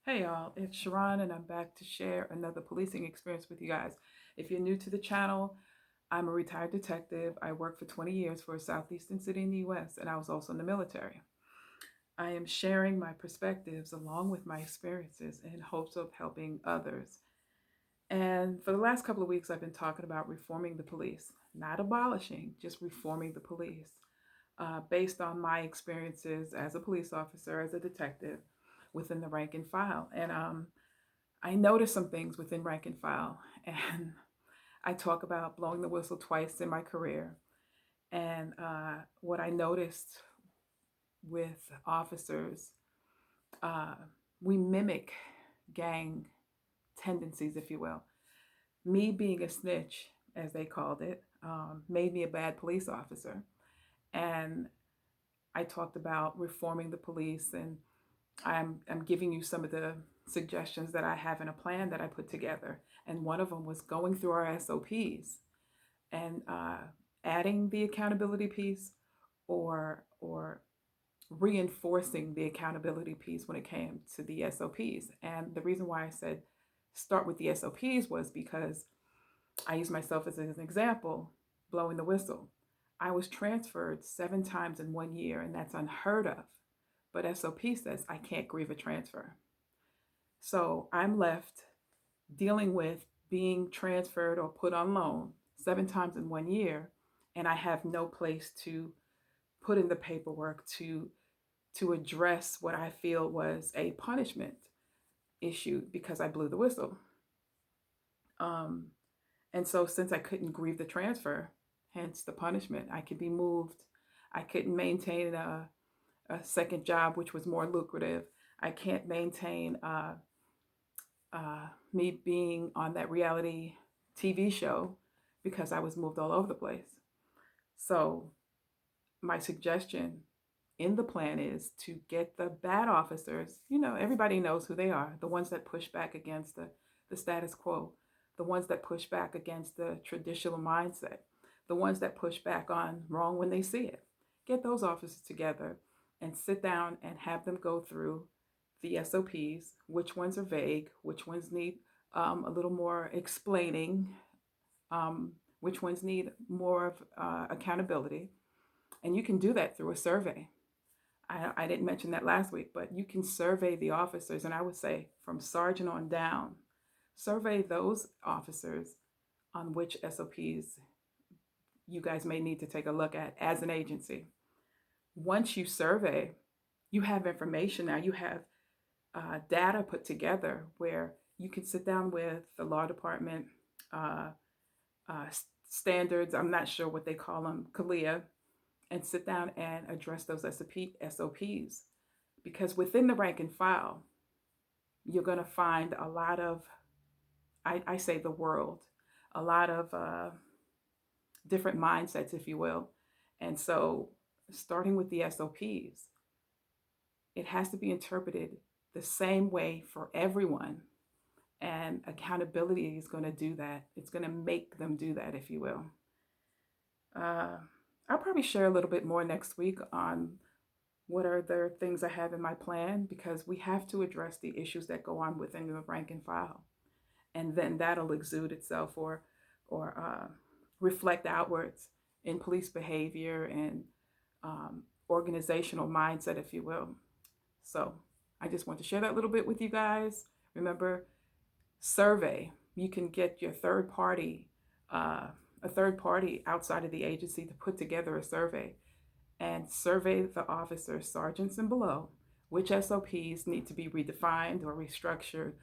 Hey y'all, it's Sharon and I'm back to share another policing experience with you guys. If you're new to the channel, I'm a retired detective. I worked for 20 years for a southeastern city in the US and I was also in the military. I am sharing my perspectives along with my experiences in hopes of helping others. And for the last couple of weeks, I've been talking about reforming the police, not abolishing, just reforming the police, based on my experiences as a police officer, as a detective within the rank and file. And I noticed some things within rank and file, and I talk about blowing the whistle twice in my career. And what I noticed with officers, uh, we mimic gang tendencies, if you will. Me being a snitch, as they called it, made me a bad police officer. And I talked about reforming the police, and I'm giving you some of the suggestions that I have in a plan that I put together. And one of them was going through our SOPs and adding the accountability piece or reinforcing the accountability piece when it came to the SOPs. And the reason why I said start with the SOPs was because I use myself as an example, blowing the whistle. I was transferred 7 times in 1 year, and that's unheard of. But SOP says I can't grieve a transfer. So I'm left dealing with being transferred or put on loan 7 times in 1 year, and I have no place to put in the paperwork to address what I feel was a punishment issue because I blew the whistle. Um, and so since I couldn't grieve the transfer, hence the punishment, I could be moved. I couldn't maintain a second job, which was more lucrative. I can't maintain me being on that reality TV show because I was moved all over the place. So, my suggestion in the plan is to get the bad officers, everybody knows who they are, the ones that push back against the status quo, the ones that push back against the traditional mindset, the ones that push back on wrong when they see it. Get those officers together and sit down and have them go through the SOPs, which ones are vague, which ones need a little more explaining, which ones need more of accountability. And you can do that through a survey. I didn't mention that last week, but you can survey the officers, and I would say from sergeant on down, survey those officers on which SOPs you guys may need to take a look at as an agency. Once you survey, you have information now. You have data put together where you can sit down with the law department uh, standards. I'm not sure what they call them, CALIA, and sit down and address those SOPs. Because within the rank and file, you're going to find a lot of, I say the world, a lot of different mindsets, if you will. And so, starting with the SOPs, it has to be interpreted the same way for everyone. And accountability is going to do that. It's going to make them do that, if you will. Uh, I'll probably share a little bit more next week on what are the things I have in my plan because we have to address the issues that go on within the rank and file, and then that'll exude itself or reflect outwards in police behavior and organizational mindset, if you will. So I just want to share that little bit with you guys. Remember, survey. You can get your a third party outside of the agency to put together a survey and survey the officers, sergeants and below, which SOPs need to be redefined or restructured,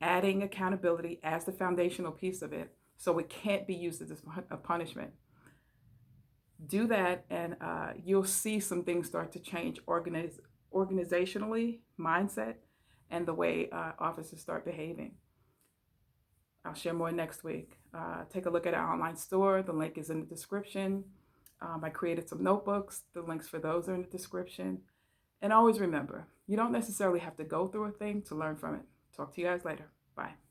adding accountability as the foundational piece of it so it can't be used as a punishment. Do that, and you'll see some things start to change organizationally, mindset, and the way officers start behaving. I'll share more next week. Take a look at our online store. The link is in the description. I created some notebooks. The links for those are in the description. And always remember, you don't necessarily have to go through a thing to learn from it. Talk to you guys later. Bye.